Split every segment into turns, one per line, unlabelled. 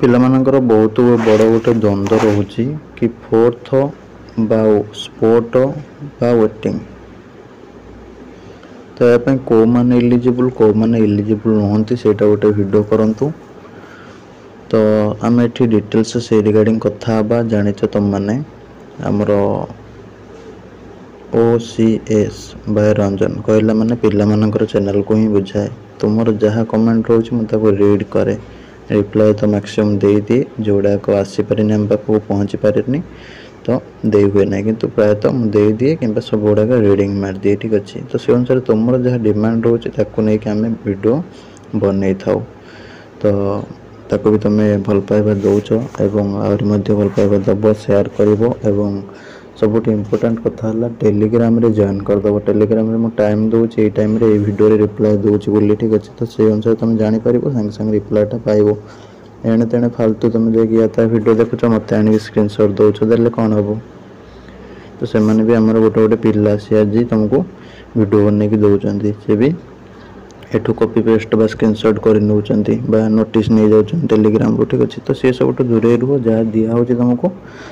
पिलामानंकर बहुत बड़ गोटे द्वंद्व रोचे कि फोर्थ बा स्पोर्ट बा वेटिंग तो यहाँ कौ मैंने इलिजिबल कौ मैंने इलिजिबल नुहति से गोटे वीडियो करूँ। तो आम ये डिटेल्स से रिगार्डिंग कथा जानिच तुम मैंने आमर OCS बाय रंजन कहला माने पिला मानकर चैनल को ही बुझाए तुमर जहाँ कमेंट रोच मुझे रीड करे रिप्लाई तो मैक्सिमम दे दिए जोड़ा को आसीपारे आम पाखक पहुँची पारे तो दे हुए ना कि प्रायतः मुझे दिए कि सब गुड़ाक रीडिंग मार दिए ठीक अच्छे। तो से अनुसार तुम जहाँ डिमांड रोचे ताकि आम वीडियो बन था तो ताको भी तुम्हें भल पाइबा दौच एवं आहरी भल पाइबा दब सेयार कर सबुठ इम्पोर्टाट कथा है टेलीग्राम रे जॉइन करदेव। टेलीग्राम रे मुझे टाइम दूसरी टाइम रे वीडियो रे रिप्लाई दूसरी बोली ठीक अच्छे। तो से अनुसार तुम जापर सांगे सांगे रिप्लाईटा पाइब एणे तेणे फालतू तुम जाता वीडियो देखुच मत आनी स्क्रीनशॉट दौच देले कौन हम। तो से भी आमर गोटे गोटे पिला सी आज तुमको वीडियो बनई दौरान सी भी एठू कॉपी पेस्ट बा स्क्रीनशॉट कर नोटिस नहीं जाऊँ टेलीग्राम रू ठीक अच्छे। तो सी सब दूरे रुह जहाँ दिहे तुमको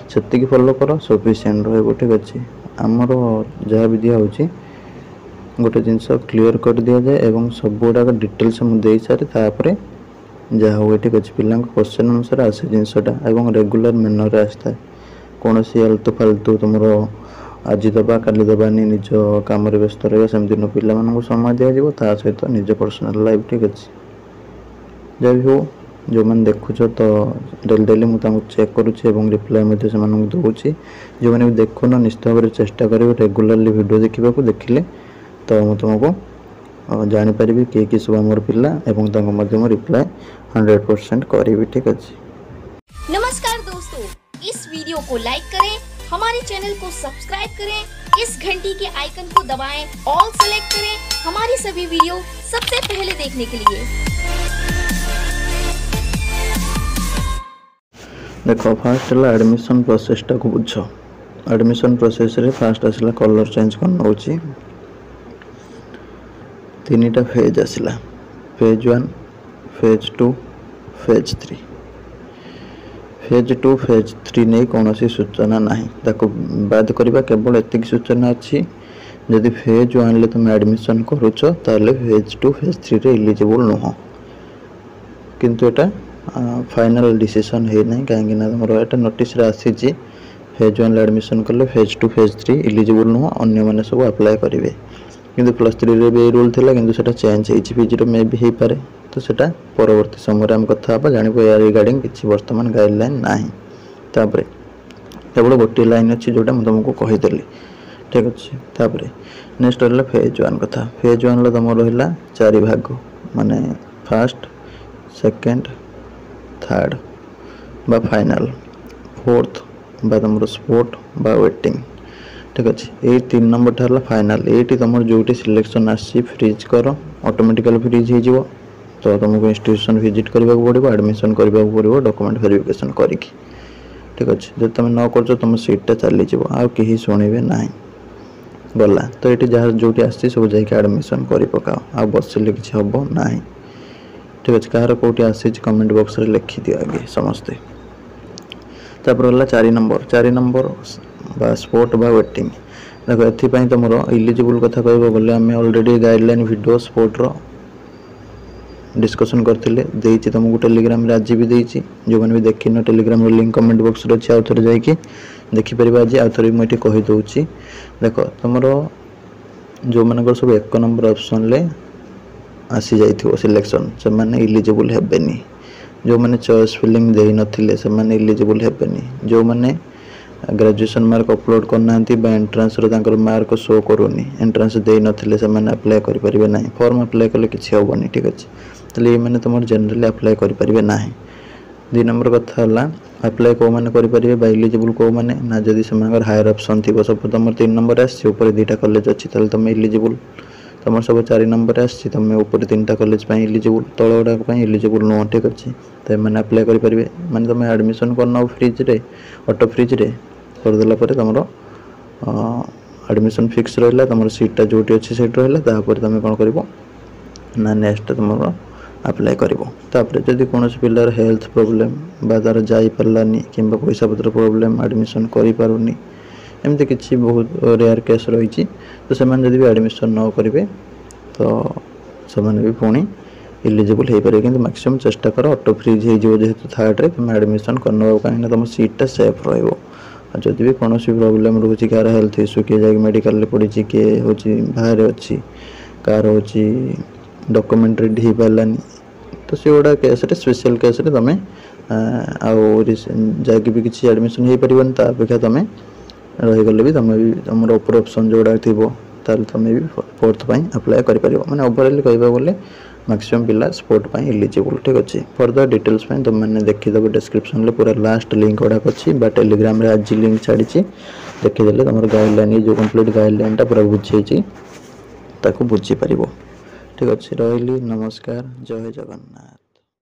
से फॉलो कर सफिशिएंट रहा ठीक अच्छे। आमर जहाँ भी दिहे गोटे जिनस क्लीयर कर दि जाए और सब गुड़ाक डिटेल्स मुझे सारे तापर जहाँ हुए ठीक अच्छे। पिला क्वेश्चन अनुसार आसे जिनसटा और रेगुलर मेनर आसता है कौन सी आलतू फालतू तुम आज दबा काली दबानी निज कम व्यस्त रहा सेमती न पिला समय दिज्व ता सहित निज पर्सनल लाइफ ठीक अच्छे। जहाँ भी हो जो मैंने देखुच तो डेली डेली मुझे चेक करुच्ची रिप्लाई दूसरी जो मैंने भी देखुन निश्चित भाव में चेष्टा करेंगे रेगुलारली वीडियो देखा देखिले तो मुझे तुमको जापर किए सब आमर पिला रिप्लाई 100% करी ठीक अच्छे।
नमस्कार दोस्तों, इस वीडियो को लाइक करें, हमारे चैनल को सब्सक्राइब करें, इस घंटी के आइकन को दबाएं, ऑल सेलेक्ट करें हमारी सभी वीडियो सबसे पहले देखने के लिए।
देखो फास्ट है एडमिशन प्रोसेसटा को बुझ। एडमिशन प्रोसेस रे फास्ट आसला कलर चेंज करना तीन टा फेज आसला phase 1 phase 2 phase 3। Phase 2 phase 3 नहीं कौन सूचना ना बाद करवा केवल एतिक सूचना अच्छी जदि फेज 1 ले तुम एडमिशन करुच ताले फेज 2 फेज 3 रे इलिजिबल नुह किंतु एटा फाइनल डिसीजन है ना कहीं तुम एटा नोटिस रे आसी फेज 1 एडमिशन कले फेज 2 फेज 3 इलिजिबल नुह अन्य माने सब अप्लाई करेंगे किंतु +3 रे भी रूल थिला किंतु सेटा चेंज होईछि पीजी मे भी हो पारे। तो सेटा परवर्ती समय आम कथा जान यार रिगार्डिंग किसी वर्तमान गाइडलाइन ना तापर केवल गोटे लाइन अच्छी जोटा मुझे तुमको कहीदेली ठीक अच्छे। तापर नेक्स्ट रहा फेज 1 कथा। फेज 1 तुम रहा 4 भाग माने फर्स्ट सेकेंड थर्ड बा फाइनल फोर्थ बा तुम स्पोर्ट बा वेटिंग ठीक अच्छे। ये 3 नंबर था फाइनल ये तुम जो सिलेक्शन आसी फ्रीज कर ऑटोमेटिकली फ्रीज हो तो तुमको इंस्टीट्यूशन विजिट करने को पड़ो एडमिशन करने को पड़ो डॉक्यूमेंट वेरिफिकेशन करिकी ठीक अच्छे। जब तुम न कर तुम सीटा चली आई शुणे ना गला तो ये जहाँ जो आसी सब जा एडमिशन कर पकाओ आ बसिले कि हम ना ठीक अच्छे। कहार कौटी आसी कमेंट बॉक्स रे लिखि दियो आगे समस्ते। तापर रहा 4 नंबर बा स्पोर्ट बा वेटिंग। देखो एपाई तुम इलिजिबल कथा कह गले आम ऑलरेडी गाइडलाइन वीडियो स्पोर्ट रो डिस्कसन करते तुमको टेलीग्राम रे आज भी देती जो मैंने भी देखी न टेलीग्राम लिंक कमेंट बॉक्स रे अच्छे आउ थे जाकि देखिपर आज आउ थे मुझे कहीदे। देख तुम जो मान सब 1 नंबर ऑप्शन ले आसी जाइथिबो सिलेक्शन से माने इलिजिबल हेबेनी जो मैंने चॉइस फिलिंग दे नथिले से माने इलिजिबल हेबेनी जो मैंने ग्रेजुएशन मार्क अपलोड करना एंट्रांस मार्क शो करूनी एंट्रांस दे नथिले से माने अप्लाई करि परिबे नाही फॉर्म अप्लाई कले किछि होबनी ठीक अछि। तले ये माने तुम जनरली अप्लाई करि परिबे नाही। 2 नंबर कथा हला अप्लाई को माने करि परिबे बा इलिजिबल को माने ना जदि समागर हायर ऑप्शन थिबो सब तुम 3 नंबर आसी ऊपर 2टा कॉलेज अछि तले तुम इलिजिबल तुम सब 4 नंबर आसी तुम ऊपर 3टा कॉलेज पई इलिजिबल तळ गुडा पई इलिजिबल नो ठीक अछि। तो माने अप्लाई करि परिबे माने तुम एडमिशन करना फ्रीज रे ऑटो फ्रीज रे करदेला पर तुम एडमिशन फिक्स रहा तुम सीटा जोटी अच्छी सीट रहा तुम कौन कर ना नेक्स्ट तुम अप्लाई करिवो। तापर जदि कोनोसी पिलार हेल्थ प्रॉब्लम बा तार जाई परलानी किंबा पैसा पत्र प्रॉब्लम एडमिशन करि पारुनी एमती किसी बहुत रेयर केस रही तो से भी एडमिशन न करेंगे तो से भी पुणी इलिजिबल हो पारे कि मैक्सिमम चेष्टा कर ऑटो फ्रीज हो जेहेतु थर्ड रे तुम एडमिशन करने कहीं तुम सीटा सेफ रही जदि भी कौन प्रॉब्लम रोचे कार हेल्थ इश्यू किए जाए मेडिकल पड़ी किए हूँ बाहर अच्छी कार हूँ डॉक्यूमेंट रेडी हो पारानी तो से गुड़ा केस स्पेशल केस तुम जाकि भी किसी एडमिशन हो पारन अपेक्षा तुम रहीगले भी तुम भी तुम ऊपर ऑप्शन जोड़ा थी तुम भी फोर्थ अप्लाई कर मैंने ओवरऑल कहवा गले मैक्सिमम पिला स्पोर्ट एलिजिबल ठीक अच्छे। फर्दर डिटेल्स तुम मैंने देखीदेव डिस्क्रिप्शन में पूरा लास्ट लिंक गुड़ाक अच्छी बा टेलीग्राम रे आज लिंक छाड़ी देखीदे तुम गाइडलाइन जो कंप्लीट गाइडलाइन पूरा बुझे बुझीपर ठीक अच्छे। रही नमस्कार जय जगन्नाथ।